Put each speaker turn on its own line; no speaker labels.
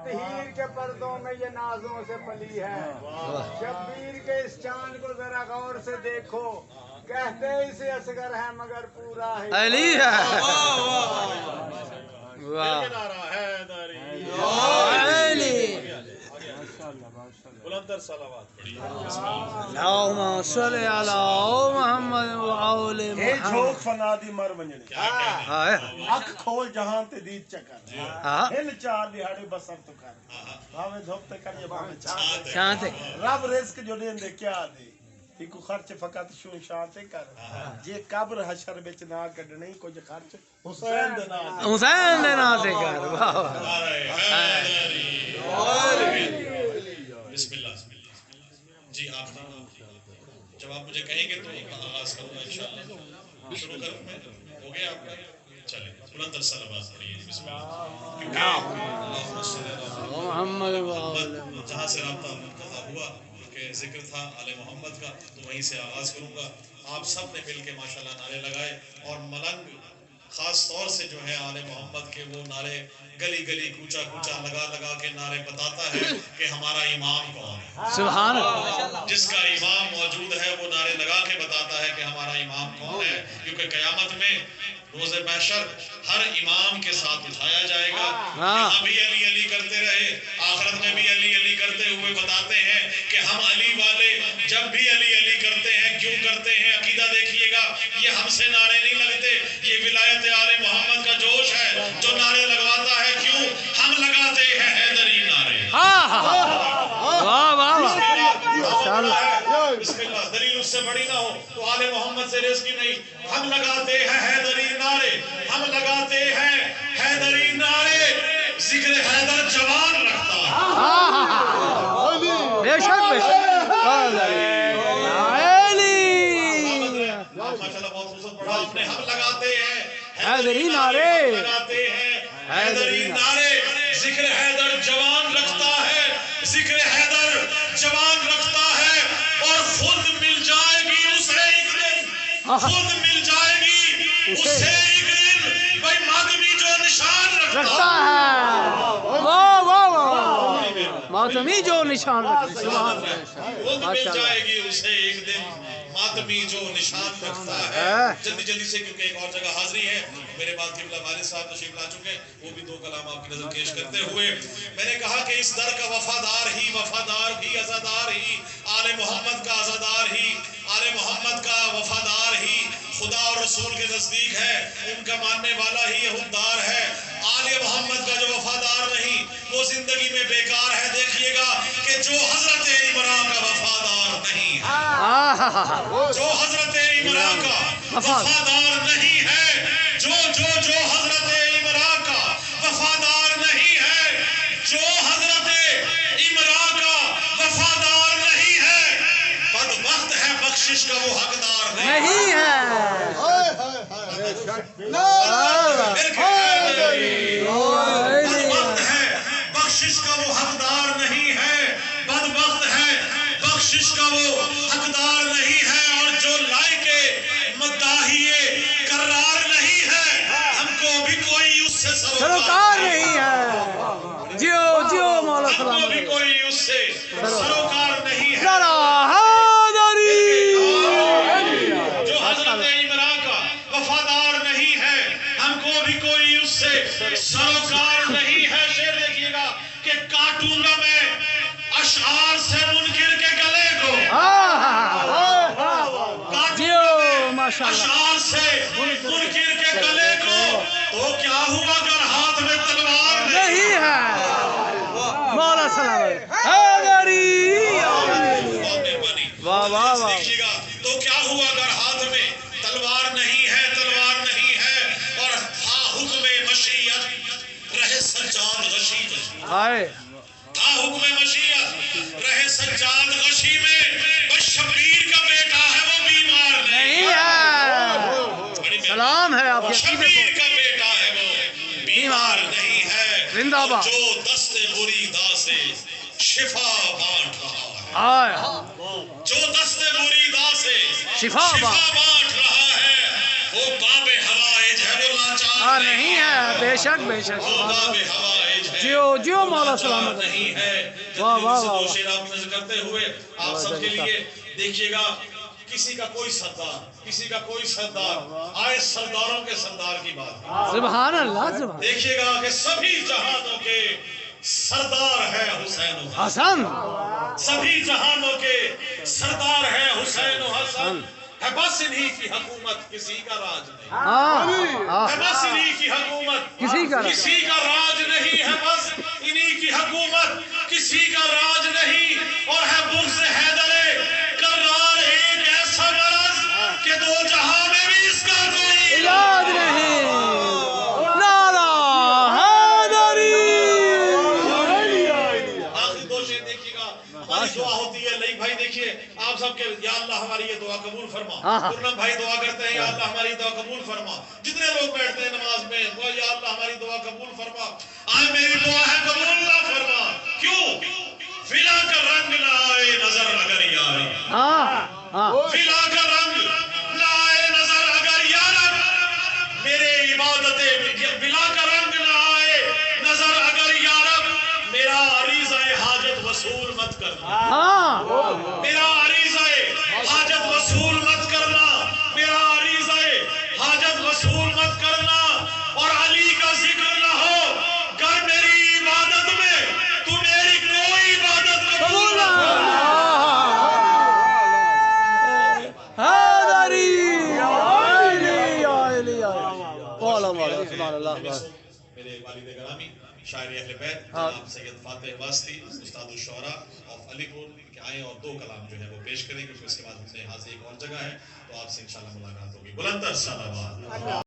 तत्हीर के पर्दों में ये नाजों से पली है। शब्बीर के इस चांद को जरा गौर से देखो, कहते इसे असगर है मगर पूरा है
अली है।
बुलंदर सलावत
अल्लाहुम्मा सल्ली अला मुहम्मद व आले
ये
मुहम्मद।
झोंक फनादी मर वंजने
हाय
अख खोल जहां ते दीद चकर
हां
हिल चार दिहाड़े बसर तो कर भावे धोप ते कर ये भावे चांद
शांत
रब रिस्क जो देंदे क्या दे इको खर्च फकत शू शांत कर जे कब्र हशर विच ना कढणी कुछ खर्च हुसैन दे नाम
हुसैन ने ना से कर वाह
बिस्मिल्लाह जी। आप जब आप मुझे कहेंगे तो आगाज करूंगा इंशाअल्लाह। शुरू करूं मैं? हो गया आपका? चलिए बुलंदर सलावत पढ़िए बिस्मिल्लाह।
मोहम्मद व आले
जहाँ से राब्ता मुंतज़ा हुआ कि जिक्र था आले मोहम्मद का, तो वहीं से आगाज करूंगा। आप सब ने मिल के माशाल्लाह नारे लगाए और मलंग खास तौर से जो है आले मोहम्मद के वो नारे गली गली कूचा कूचा लगा लगा के नारे बताता है कि हमारा इमाम कौन है।
सुभान अल्लाह।
जिसका इमाम मौजूद है वो नारे लगा के बताता है कि हमारा इमाम कौन है, क्योंकि क़यामत में रोज़े महशर हर इमाम के साथ उठाया जाएगा। यहाँ भी अली अली करते रहे, आखिरत में भी अली अली करते हुए बताते हैं कि हम अली वाले जब भी अली अली करते हैं क्यों करते हैं। अकीदा देखिएगा, ये हमसे नारे नहीं लगते, ये विलायत आले मोहम्मद का जोश है जो नारे लगवाता है। क्यों हम लगाते हैं हैदरी नारे।
वाह वाह वाह
बिस्मिल्लाह। दलील उससे बड़ी ना हो तो आले मोहम्मद से रेस की नहीं। हम लगाते हैं हैदरी नारे, हम लगाते हैं हैदरी नारे। जिक्र हैदर जवान रखता है।
बेशक बेशक
माशाल्लाह बहुत खूबसूरत पढ़ा आपने। हम लगाते हैं
हैदरी नारे,
लगाते हैं हैदरी नारे। जिक्र हैदर जवान रखता है, जिक्र हैदर जवान रखता है। और खुद मिल जाएगी उसे एक दिन, खुद मिल जाएगी उसे एक दिन भाई मातमी जो निशान
रखता है। वाह वाह वाह मातमी जो निशान रखता है।
खुद मिल जाएगी उसे एक दिन मातमी जो निशान रखता है। जल्दी जल्दी से क्योंकि एक और जगह हाजिरी है। मेरे बाद किबला वालिद साहब तशरीफ ला चुके हैं, वो भी दो कलाम आपकी नजर पेश करते हुए मैंने कहा कि इस दर का वफादार ही अज़ादार ही आले मोहम्मद का अज़ादार ही आले मोहम्मद का वफादार ही खुदा और रसूल के नजदीक है, उनका मानने वाला ही हुद्दार है। आले मोहम्मद का जो वफादार नहीं वो जिंदगी में बेकार है। देखिएगा कि जो हजरत इमरान का वफादार नहीं है, जो हजरत इमरान का वफादार नहीं है, जो हजरत इमरान का वफादार नहीं है, जो हजरत इमरान का वफादार नहीं है, बदबख्त है बख्शिश का वो हकदार नहीं है। बदबख्त है बख्शिश का वो हकदार नहीं है, बदबख्त है बख्शिश का वो हकदार नहीं है। और जो लायके मद्दाहिए करार नहीं है, हमको भी कोई उससे सरोकार नहीं है।
जियो जियो मौला
हमको भी कोई उससे सरोकार नहीं है। जो हजरत इमरान का वफादार नहीं है, हमको भी कोई उससे सरोकार नहीं है। शेर देखिएगा कि काटूंगा मैं अशआर से मुनकिर के गले को, काटूंगा अशआर से मुनकिर के गले को। तो क्या हुआ अगर हाथ में तलवार नहीं
है। मौला सलामत हैदरी। वाह वाह वाह।
देखिएगा तो क्या हुआ अगर हाथ में तलवार नहीं है, तलवार नहीं है। और हुक्म मशीयत रहे सज्जाद गशी में, हुक्म मशीयत रहे सज्जाद गशी में। बस शबीर का बेटा है वो बीमार नहीं है।
सलाम है आपके
शबीर का बेटा है वो बीमार नहीं है।
जिंदाबाद।
जो दस्ते मुरीदा से शिफा बांट रहा है, जो दस्ते मुरीदा से शिफा बांट रहा है, वो बाबे हवाइज है, वो लाचार
नहीं है। बेशक बेशक
वो बाबे हवाइज जायज है,
जियो जियो
वो
मौला
लाचार
सलामत
नहीं है।
वाह, वाह,
जल्दी
वाह,
से दो शेर आप नजर करते हुए आप सबके लिए देखिएगा, किसी का कोई सरदार आए, सरदारों के सरदार की बात है।
सुभान अल्लाह सुभान
देखिएगा कि सभी जहानों के सरदार है हुसैन
हसन
सभी जहानों के सरदार है हुसैन हसन। है बस इन्हीं की हुकूमत, किसी का राज नहीं। है बस इन्हीं की हुकूमत,
किसी का
राज नहीं। है बस इन्हीं की हुकूमत, किसी का राज नहीं। और है बुग़्ज़ हैदरे कर्रार एक ऐसा मरज़ कि दो जहां में भी इसका कोई
इलाज नहीं। नारा हैदरी।
आखिरी दो शेर देखिएगा, हमारी दुआ होती है। लई भाई देखिए आप सबके, या अल्लाह हमारी ये दुआ कबूल फरमा। पूर्णम भाई दुआ करते हैं, या अल्लाह हमारी दुआ कबूल फरमा। जितने लोग बैठते हैं नमाज में, वो या अल्लाह हमारी दुआ कबूल फरमा। आज मेरी दुआ है कबूल ना फरमा। क्यों? फिला का रंग ना आए नजर अगर यार, फिला का रंग ना आए नजर अगर यार, मेरे इबादते फिला का रंग ना आए नजर अगर यार, मेरा अरीज़ाए हाजत वसूल मत करना। मेरा अरीज़ाए हाजत वसूल मत करना। मेरा अरीज़ाए हाजत वसूल मत करना। और अली का जिक्र ना हो कर मेरी इबादत में, तू मेरी कोई इबादत कबूल ना
हैदरी। वाला वाला सुभान अल्लाह।
मेरे वालिद गिरामी शायर अहले बैत जनाब Syed Fatih Wasti Ustad Shuara of Alipur के आए और दो कलाम जो है वो पेश करेंगे। फिर उसके बाद हमने यहाँ से एक और जगह है, तो आपसे इंशाल्लाह मुलाकात होगी। बुलंद सलावत।